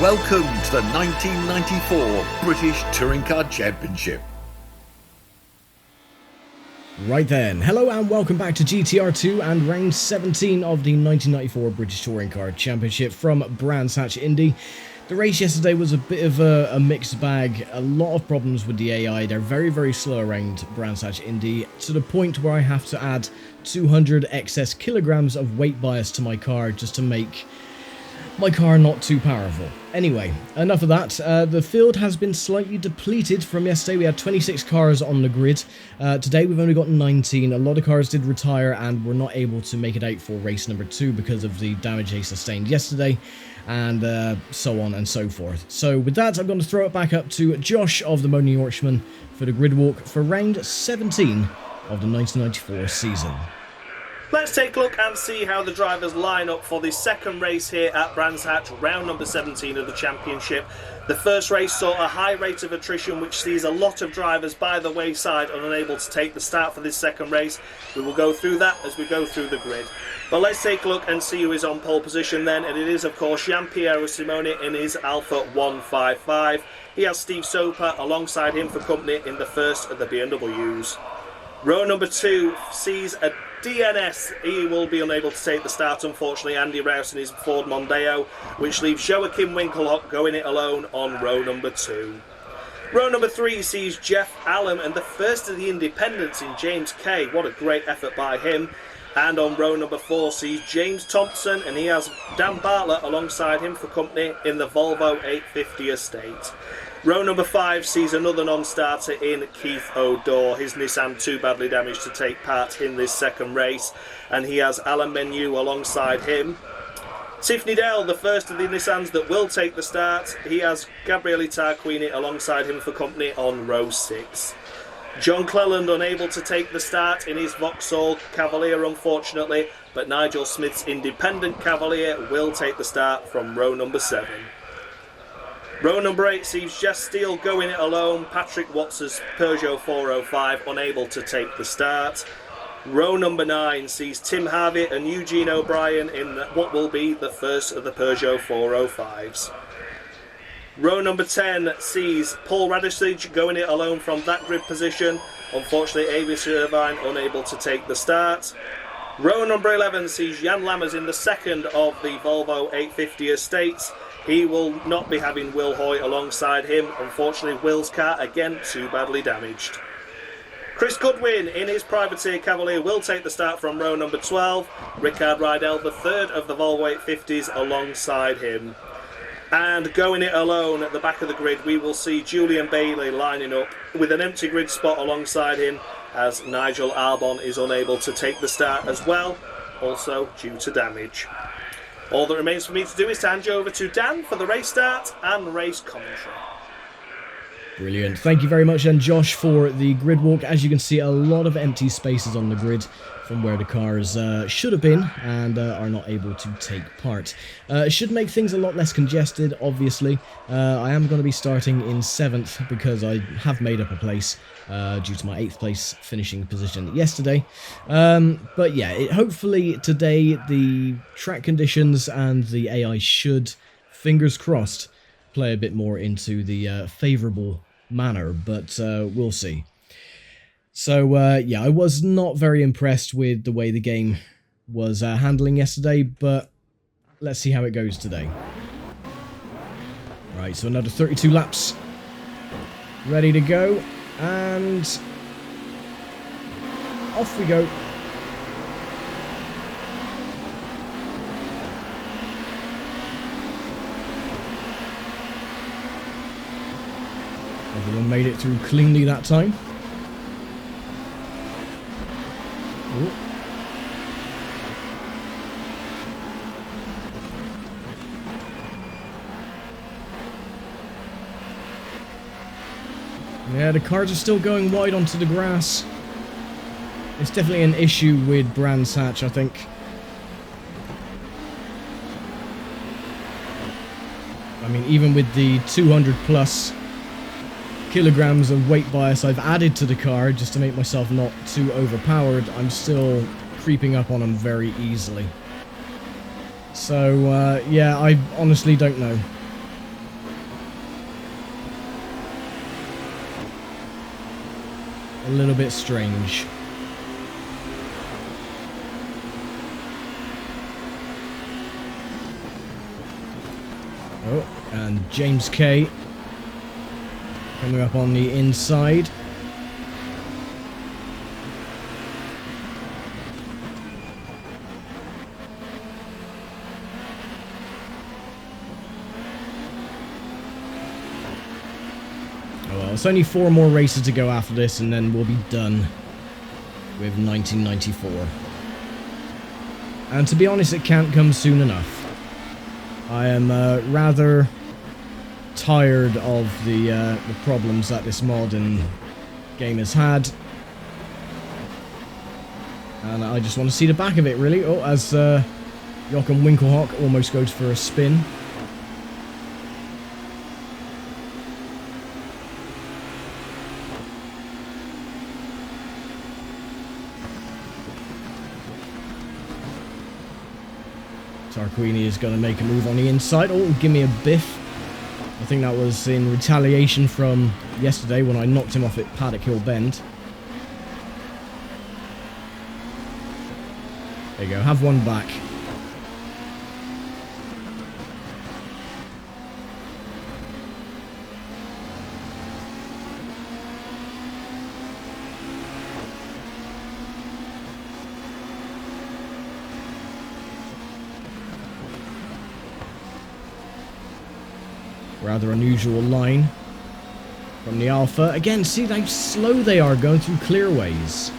Welcome to the 1994 British Touring Car Championship. Right then, hello and welcome back to GTR 2 and round 17 of the 1994 British Touring Car Championship from Brands Hatch Indy. The race yesterday was a bit of a mixed bag, a lot of problems with the AI. They're very slow around Brands Hatch Indy, to the point where I have to add 200 excess kilograms of weight bias to my car just to make my car not too powerful. Anyway, enough of that. The field has been slightly depleted from yesterday. We had 26 cars on the grid. Today we've only got 19. A lot of cars did retire and were not able to make it out for race number 2 because of the damage they sustained yesterday, and so on and so forth. So with that, I'm going to throw it back up to Josh of the Moaning Yorkshireman for the grid walk for round 17 of the 1994 season. Let's take a look and see how the drivers line up for the second race here at Brands Hatch, round number 17 of the championship. The first race saw a high rate of attrition, which sees a lot of drivers by the wayside and unable to take the start for this second race. We will go through that as we go through the grid. But let's take a look and see who is on pole position then, and it is of course Gianpiero Simone in his Alfa 155. He has Steve Soper alongside him for company in the first of the BMWs. Row number 2 sees a DNS. He will be unable to take the start, unfortunately, Andy Rouse in his Ford Mondeo, which leaves Joachim Winkelhock going it alone on row number 2. Row number 3 sees Jeff Allen and the first of the independents in James Kay. What a great effort by him. And on row number 4 sees James Thompson, and he has Dan Bartlett alongside him for company in the Volvo 850 Estate. Row number 5 sees another non-starter in Keith O'Dore, his Nissan too badly damaged to take part in this second race, and he has Alan Menu alongside him. Tiffany Dell, the first of the Nissans that will take the start, he has Gabriele Tarquini alongside him for company on row 6. John Cleland unable to take the start in his Vauxhall Cavalier, unfortunately, but Nigel Smith's independent Cavalier will take the start from row number 7. Row number 8 sees Jess Steele going it alone, Patrick Watts' Peugeot 405 unable to take the start. Row number 9 sees Tim Harvey and Eugene O'Brien in what will be the first of the Peugeot 405s. Row number 10 sees Paul Radisich going it alone from that grid position. Unfortunately, Avis Irvine unable to take the start. Row number 11 sees Jan Lammers in the second of the Volvo 850 Estates. He will not be having Will Hoy alongside him. Unfortunately, Will's car again too badly damaged. Chris Goodwin in his Privateer Cavalier will take the start from row number 12. Rickard Rydell, the third of the Volvo 850s, alongside him. And going it alone at the back of the grid, we will see Julian Bailey lining up with an empty grid spot alongside him, as Nigel Arbon is unable to take the start as well, also due to damage. All that remains for me to do is to hand you over to Dan for the race start and race commentary. Brilliant. Thank you very much then, Josh, for the grid walk. As you can see, a lot of empty spaces on the grid from where the cars should have been and are not able to take part. It should make things a lot less congested, obviously. I am going to be starting in 7th because I have made up a place due to my 8th place finishing position yesterday. But yeah, hopefully today the track conditions and the AI should, fingers crossed, play a bit more into the favourable manner, but we'll see. So yeah, I was not very impressed with the way the game was handling yesterday, but let's see how it goes today. Right, so another 32 laps ready to go, and off we go. Everyone made it through cleanly that time. Ooh. Yeah, the cars are still going wide onto the grass. It's definitely an issue with Brands Hatch, I think. I mean, even with the 200 plus kilograms of weight bias I've added to the car just to make myself not too overpowered, I'm still creeping up on them very easily. So, yeah, I honestly don't know. a little bit strange. Oh, and James K coming up on the inside. Oh well, it's only 4 more races to go after this, and then we'll be done with 1994. And to be honest, it can't come soon enough. I am rather tired of the problems that this mod and game has had, and I just want to see the back of it, really. Oh, as Joachim Winkelhock almost goes for a spin. Tarquini is going to make a move on the inside. Oh, give me a biff. I think that was in retaliation from yesterday when I knocked him off at Paddock Hill Bend. There you go, have one back. Rather unusual line from the Alpha. Again, see how slow they are going through clearways.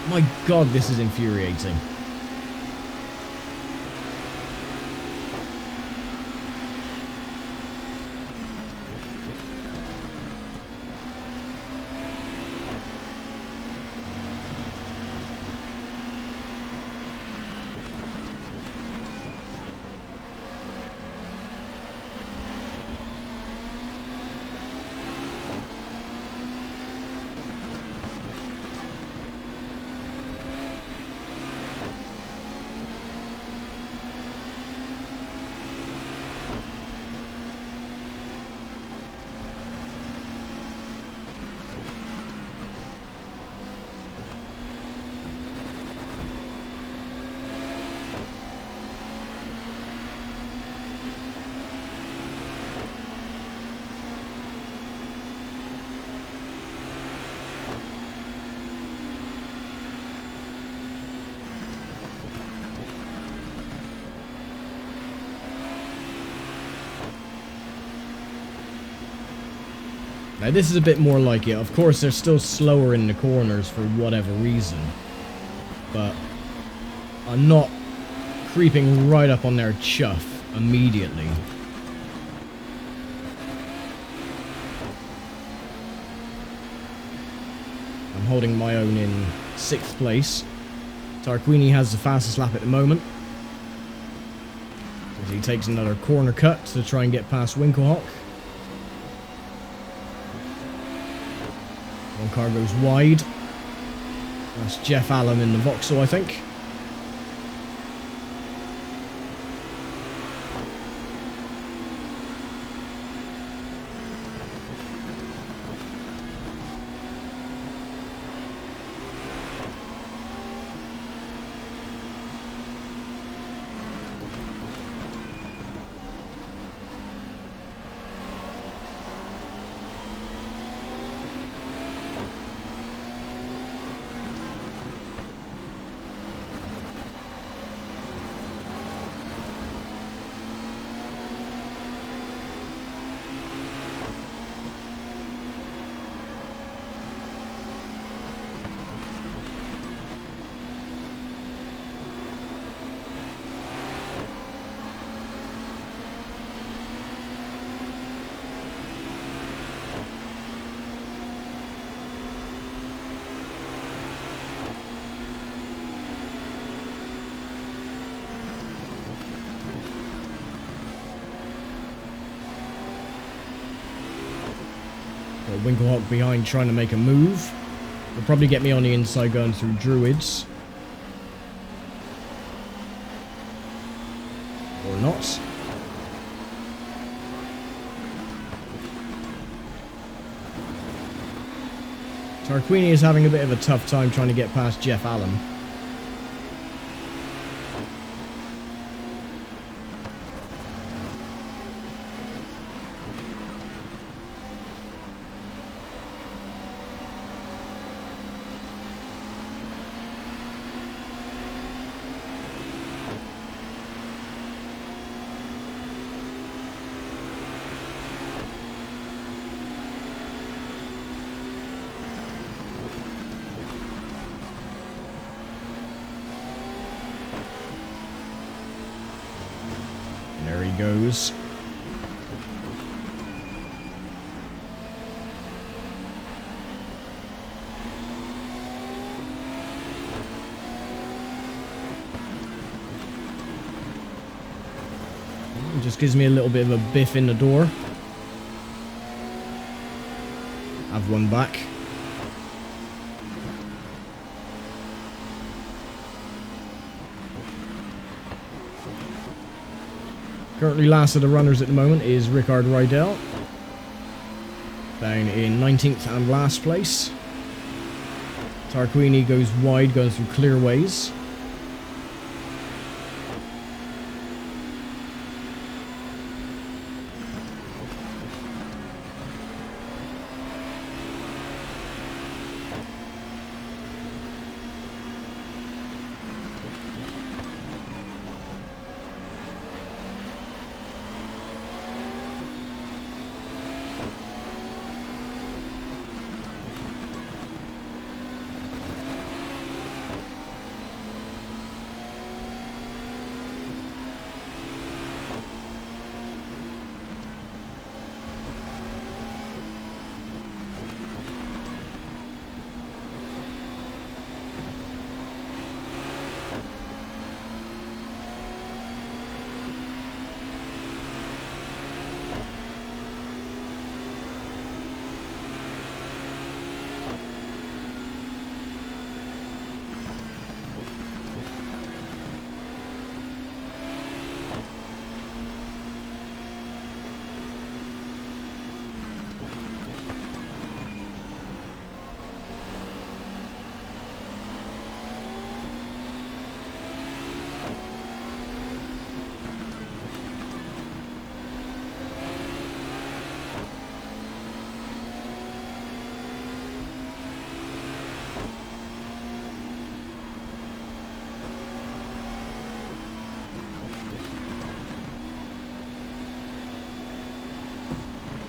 My god, this is infuriating. Now this is a bit more like it. Of course, they're still slower in the corners for whatever reason, but I'm not creeping right up on their chuff immediately. I'm holding my own in 6th place. Tarquini has the fastest lap at the moment, as he takes another corner cut to try and get past Winkelhock. One car goes wide. That's Jeff Allen in the Vauxhall, I think. Winkelhock behind trying to make a move. Will probably get me on the inside going through Druids. Or not. Tarquini is having a bit of a tough time trying to get past Jeff Allen. There he goes. Just gives me a little bit of a biff in the door. Have one back. Currently last of the runners at the moment is Rickard Rydell. Down in 19th and last place. Tarquini goes wide, going through clear ways.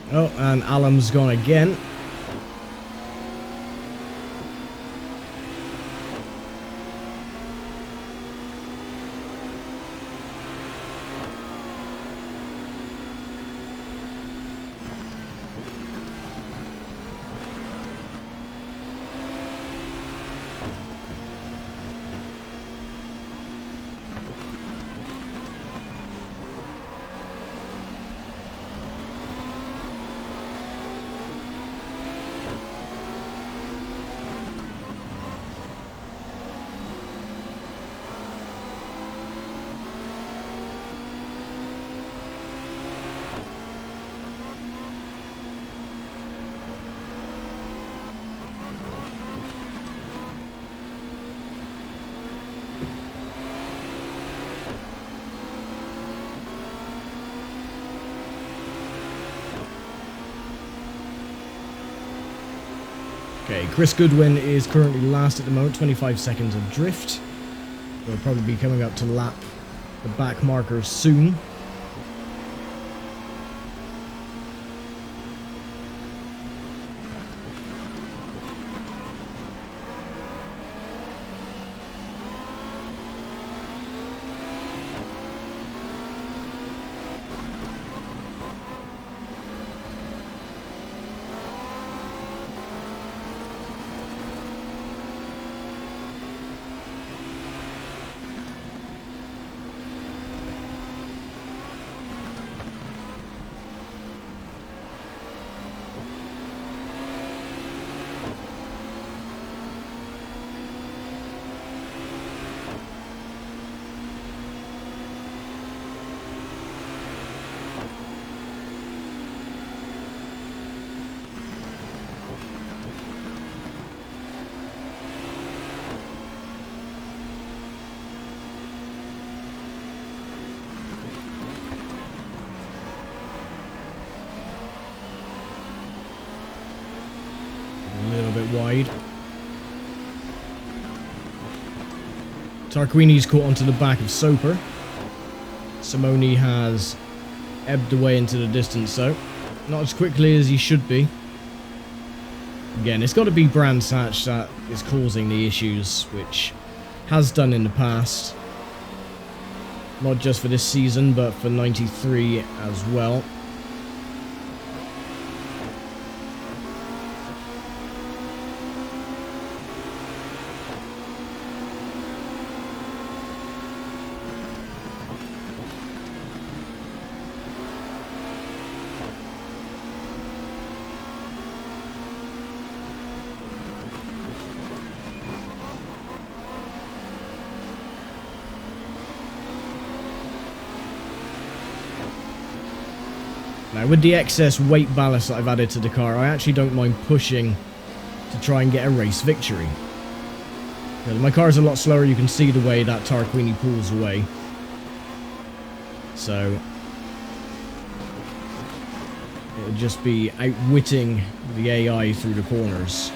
Oh, and Allen's gone again. Okay, Chris Goodwin is currently last at the moment, 25 seconds adrift. We'll probably be coming up to lap the back markers soon. bit wide. Tarquini's caught onto the back of Soper. Simone has ebbed away into the distance, though. Not as quickly as he should be. Again, it's got to be Brands Hatch that is causing the issues, which has done in the past. Not just for this season, but for 93 as well. Now, with the excess weight ballast that I've added to the car, I actually don't mind pushing to try and get a race victory. My car's a lot slower, you can see the way that Tarquini pulls away. So, it'll just be outwitting the AI through the corners.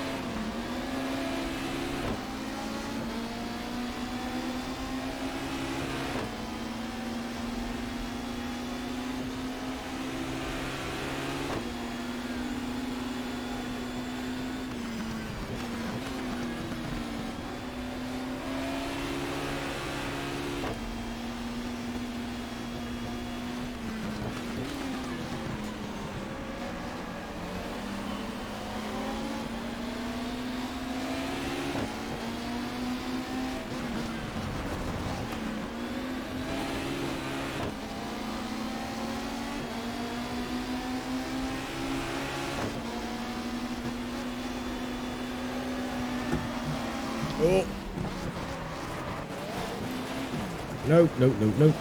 Oh. No, no, no, no.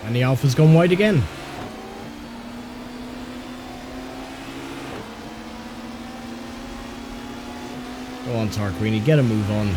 And the Alpha's gone wide again. Go on, Tarquini, get a move on.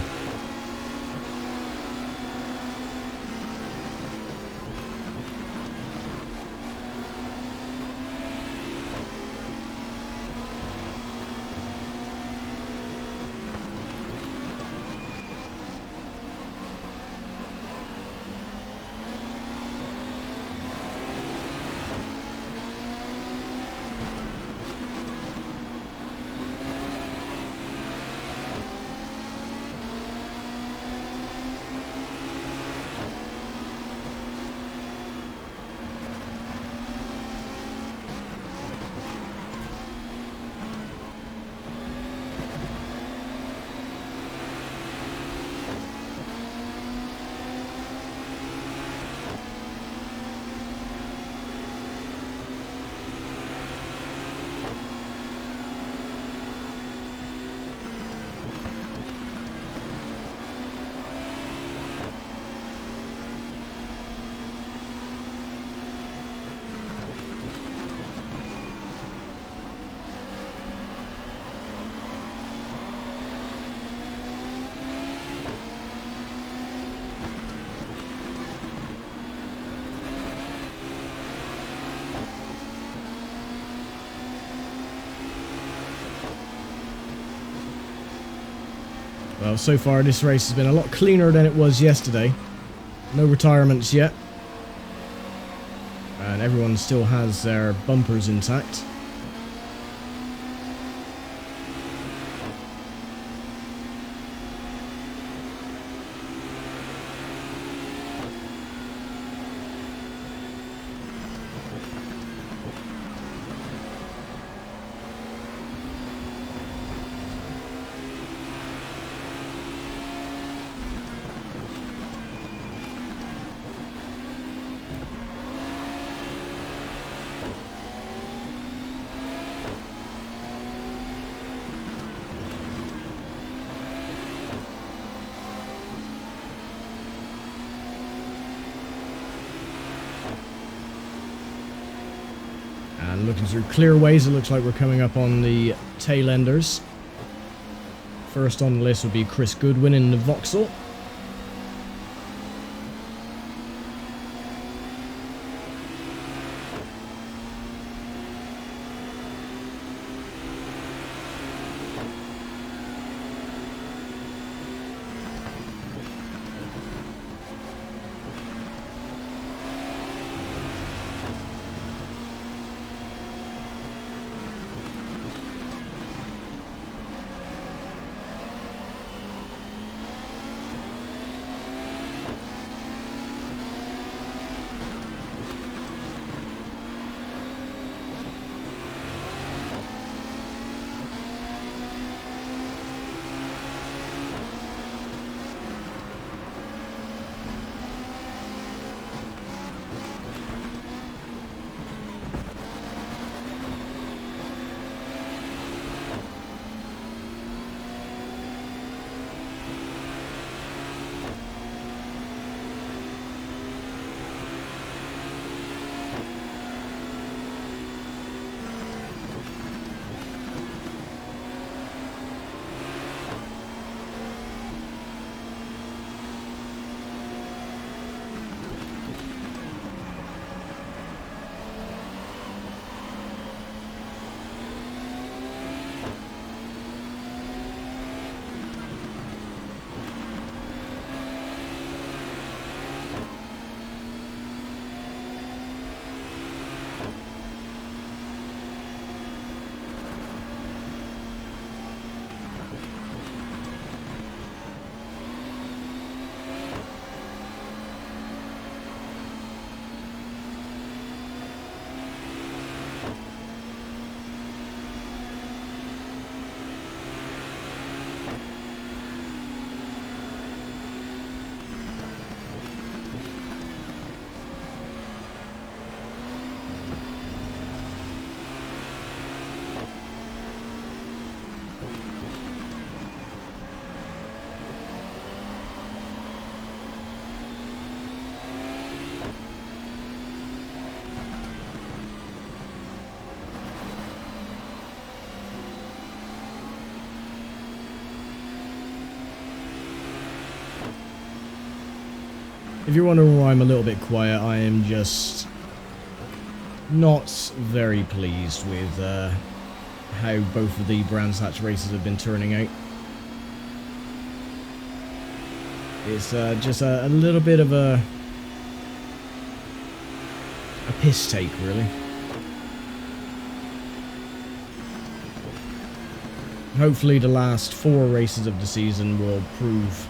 Well, so far this race has been a lot cleaner than it was yesterday. No retirements yet. And everyone still has their bumpers intact. And looking through clearways, it looks like we're coming up on the tail enders. First on the list would be Chris Goodwin in the Vauxhall. If you're wondering why I'm a little bit quiet, I am just not very pleased with how both of the Brands Hatch races have been turning out. It's just a little bit of a piss take, really. Hopefully the last 4 races of the season will prove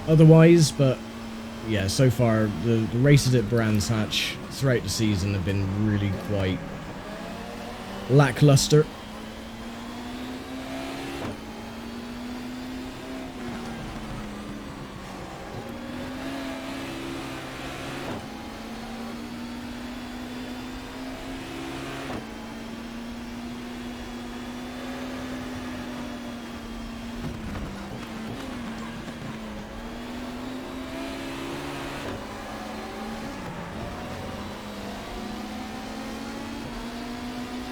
otherwise, but yeah, so far the races at Brands Hatch throughout the season have been really quite lackluster.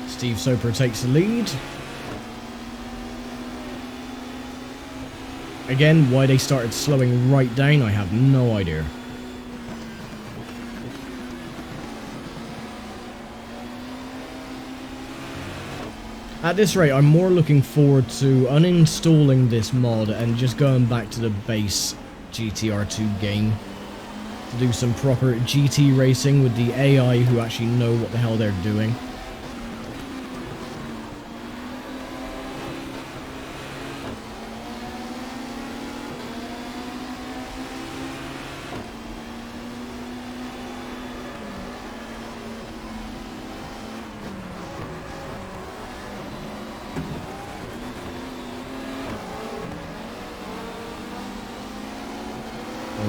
Steve Soper takes the lead. Again, why they started slowing right down, I have no idea. At this rate, I'm more looking forward to uninstalling this mod and just going back to the base GTR 2 game to do some proper GT racing with the AI who actually know what the hell they're doing.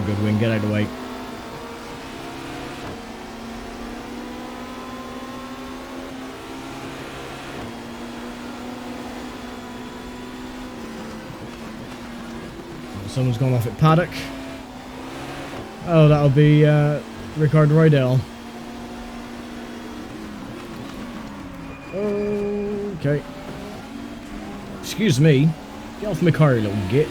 Goodwin, get out of the way. Someone's gone off at paddock. Oh, that'll be Ricard Rydell. Okay. Excuse me. Get off my car, you little git.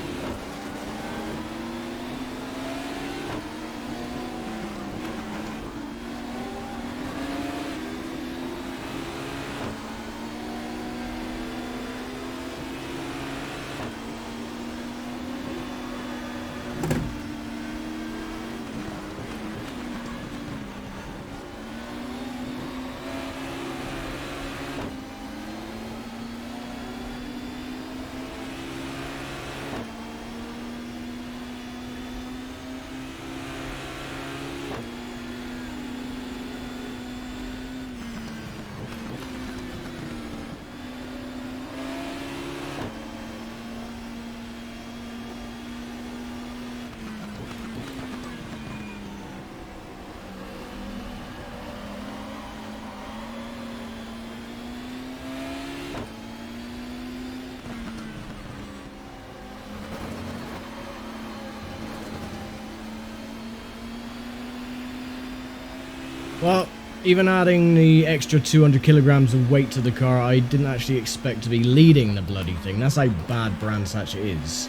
Well, even adding the extra 200 kilograms of weight to the car, I didn't actually expect to be leading the bloody thing. That's how bad Brands Hatch is.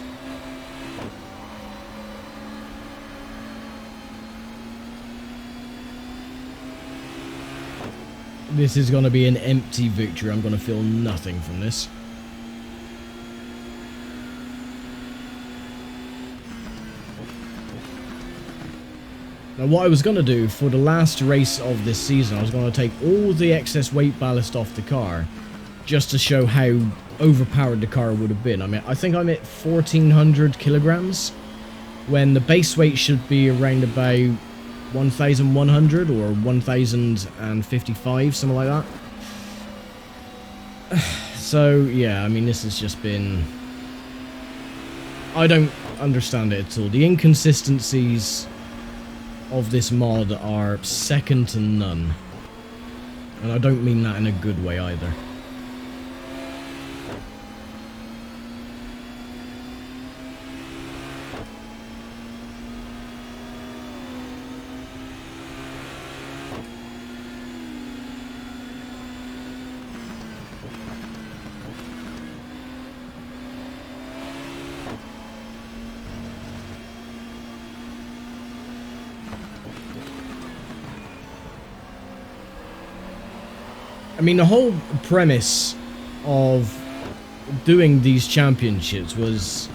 This is going to be an empty victory. I'm going to feel nothing from this. Now what I was going to do for the last race of this season, I was going to take all the excess weight ballast off the car just to show how overpowered the car would have been. I mean, I think I'm at 1,400 kilograms when the base weight should be around about 1,100 or 1,055, something like that. So, yeah, I mean, this has just been... I don't understand it at all. The inconsistencies of this mod are second to none. And I don't mean that in a good way either. I mean, the whole premise of doing these championships was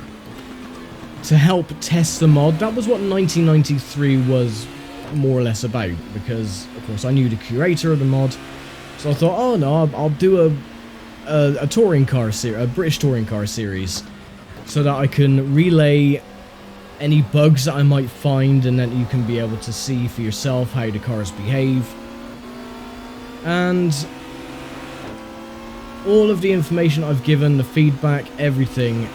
to help test the mod. That was what 1993 was more or less about, because, of course, I knew the curator of the mod, so I thought, oh no, I'll do a touring car series, a British touring car series, so that I can relay any bugs that I might find, and then you can be able to see for yourself how the cars behave. And all of the information I've given, the feedback, everything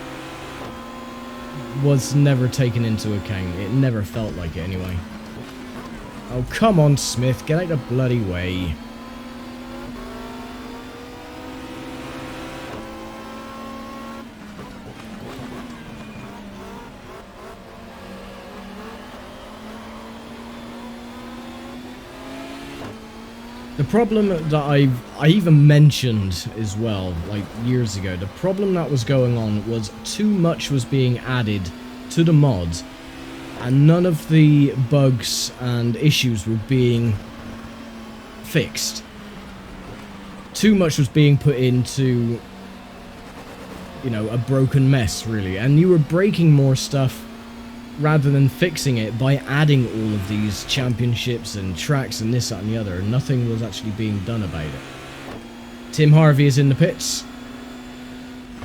was never taken into account. It never felt like it anyway. Oh, come on, Smith, get out the bloody way. The problem that I even mentioned as well, like years ago, the problem that was going on was too much was being added to the mod, and none of the bugs and issues were being fixed. Too much was being put into, you know, a broken mess, really, and you were breaking more stuff rather than fixing it by adding all of these championships and tracks and this, that and the other. Nothing was actually being done about it. Tim Harvey is in the pits.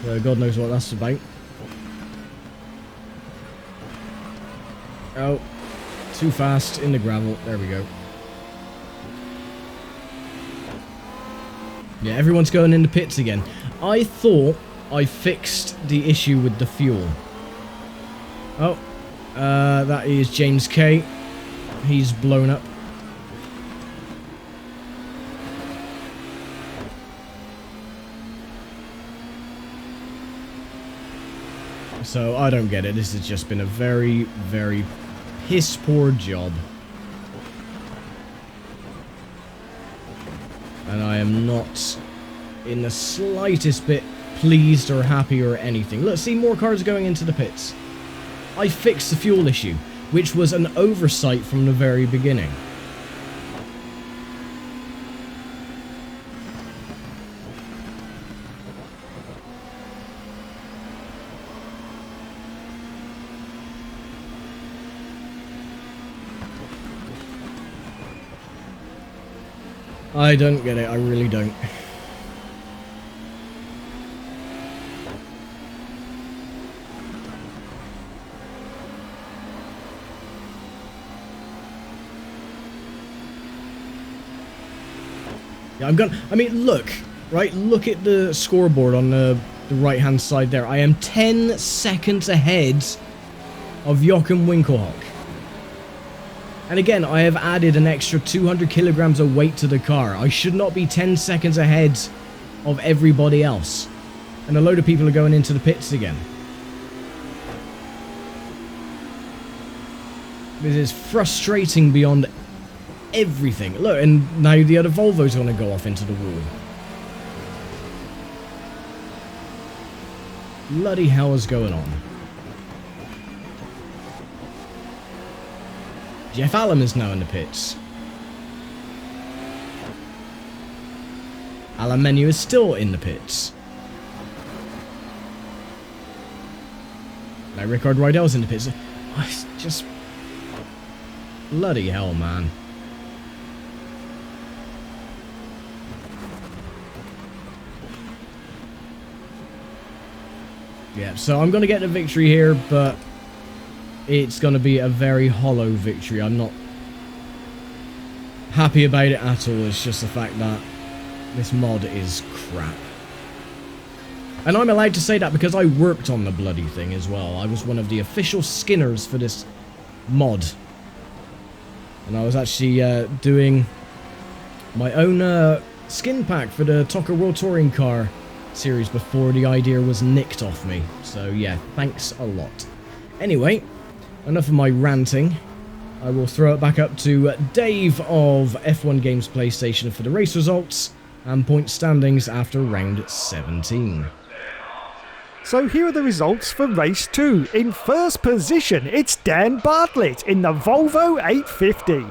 God knows what that's about. Oh, too fast in the gravel. There we go. Yeah, everyone's going in the pits again. I thought I fixed the issue with the fuel. Oh. That is James K. He's blown up. So, I don't get it. This has just been a very, very piss poor job. And I am not in the slightest bit pleased or happy or anything. Look, see, more cars going into the pits. I fixed the fuel issue, which was an oversight from the very beginning. I don't get it, I really don't. Yeah, I mean, look, right? Look at the scoreboard on the right-hand side there. I am 10 seconds ahead of Joachim Winkelhock. And again, I have added an extra 200 kilograms of weight to the car. I should not be 10 seconds ahead of everybody else. And a load of people are going into the pits again. This is frustrating beyond everything. Look, and now the other Volvo's going to go off into the wall. Bloody hell is going on? Jeff Allen is now in the pits. Alan Menu is still in the pits. Now Rickard Rydell's in the pits. Oh, it's just... bloody hell, man. Yeah, so I'm going to get the victory here, but it's going to be a very hollow victory. I'm not happy about it at all. It's just the fact that this mod is crap. And I'm allowed to say that because I worked on the bloody thing as well. I was one of the official skinners for this mod. And I was actually doing my own skin pack for the Tucker World Touring Car series before the idea was nicked off me. So yeah, thanks a lot. Anyway, enough of my ranting. I will throw it back up to Dave of F1GamesPlayStation for the race results and point standings after round 17. So here are the results for race 2. In first position, it's Dan Bartlett in the Volvo 850.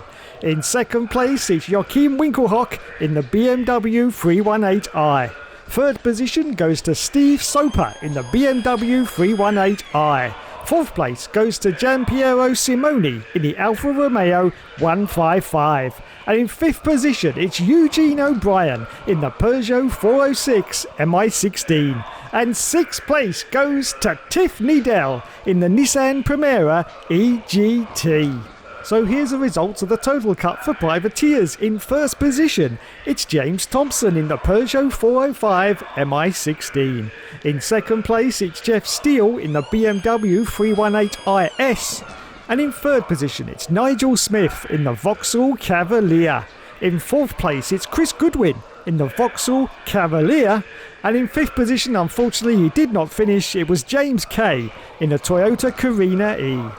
In second place, it's Joachim Winkelhock in the BMW 318i. Third position goes to Steve Soper in the BMW 318i. Fourth place goes to Gianpiero Simoni in the Alfa Romeo 155. And in fifth position, it's Eugene O'Brien in the Peugeot 406 MI16. And sixth place goes to Tiff Needell in the Nissan Primera EGT. So here's the results of the Total Cup for privateers. In first position, it's James Thompson in the Peugeot 405 MI16. In second place, it's Jeff Steele in the BMW 318IS. And in third position, it's Nigel Smith in the Vauxhall Cavalier. In fourth place, it's Chris Goodwin in the Vauxhall Cavalier. And in fifth position, unfortunately, he did not finish. It was James Kay in the Toyota Carina E.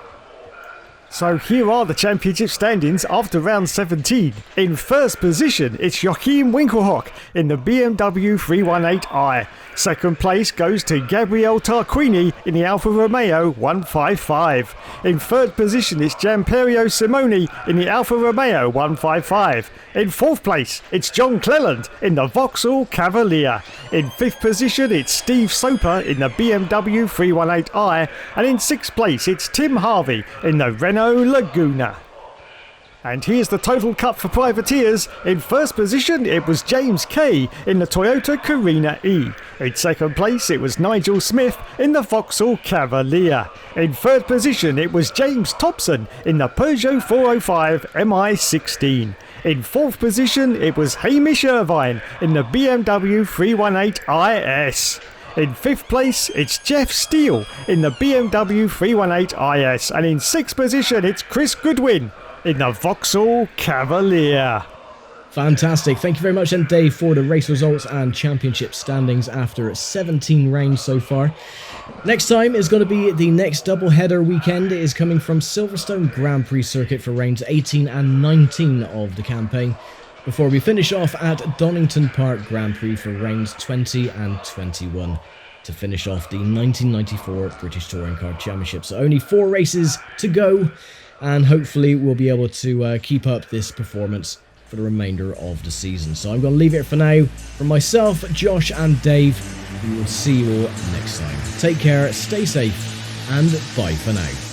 So here are the championship standings after round 17. In first position, it's Joachim Winkelhock in the BMW 318i. Second place goes to Gabriele Tarquini in the Alfa Romeo 155. In third position, it's Gianpiero Simoni in the Alfa Romeo 155. In fourth place, it's John Cleland in the Vauxhall Cavalier. In fifth position, it's Steve Soper in the BMW 318i. And in sixth place, it's Tim Harvey in the Renault Laguna. And here's the Total Cup for privateers. In first position, it was James Kay in the Toyota Carina E. In second place, it was Nigel Smith in the Vauxhall Cavalier. In third position, it was James Thompson in the Peugeot 405 MI16. In fourth position, it was Hamish Irvine in the BMW 318IS. In fifth place, it's Jeff Steele in the BMW 318IS. And in sixth position, it's Chris Goodwin in the Vauxhall Cavalier. Fantastic. Thank you very much, and Dave, for the race results and championship standings after 17 rounds so far. Next time is going to be the next double-header weekend. It is coming from Silverstone Grand Prix circuit for rounds 18 and 19 of the campaign. before we finish off at Donington Park Grand Prix for rounds 20 and 21 to finish off the 1994 British Touring Car Championship. So only 4 races to go, and hopefully we'll be able to keep up this performance for the remainder of the season. So I'm going to leave it for now. From myself, Josh and Dave, we will see you all next time. Take care, stay safe, and bye for now.